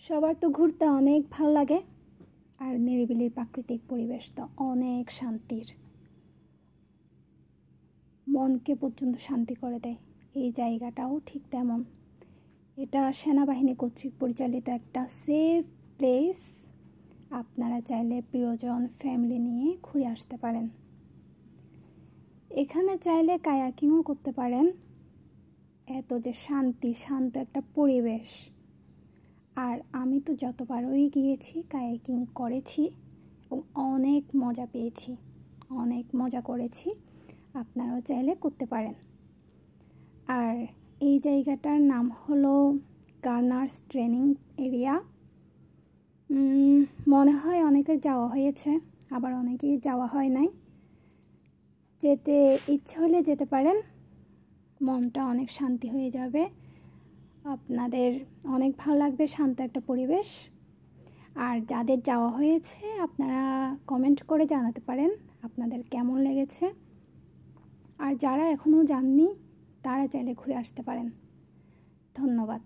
সবার তো ঘুরতে অনেক ভালো লাগে, আর নিরিবিলি প্রাকৃতিক পরিবেশ তো অনেক শান্তির, মনকে পর্যন্ত শান্তি করে দেয়। এই জায়গাটাও ঠিক তেমন। এটা সেনাবাহিনী কর্তৃক পরিচালিত একটা সেফ প্লেস। আপনারা চাইলে প্রিয়জন ফ্যামিলি নিয়ে ঘুরে আসতে পারেন। এখানে চাইলে কায়াকিংও করতে পারেন। এত যে শান্ত একটা পরিবেশ। আর আমি তো যতবারই গিয়েছি কায়াকিং করেছি এবং অনেক মজা পেয়েছি, অনেক মজা করেছি। আপনারাও চাইলে করতে পারেন। আর এই জায়গাটার নাম হলো গার্নার্স ট্রেনিং এরিয়া। মনে হয় অনেকের যাওয়া হয়েছে, আবার অনেকেই যাওয়া হয় নাই। যেতে ইচ্ছে হলে যেতে পারেন, মনটা অনেক শান্তি হয়ে যাবে, আপনাদের অনেক ভালো লাগবে, শান্ত একটা পরিবেশ। আর যাদের যাওয়া হয়েছে আপনারা কমেন্ট করে জানাতে পারেন আপনাদের কেমন লেগেছে। আর যারা এখনও যাননি তারা চাইলে ঘুরে আসতে পারেন। ধন্যবাদ।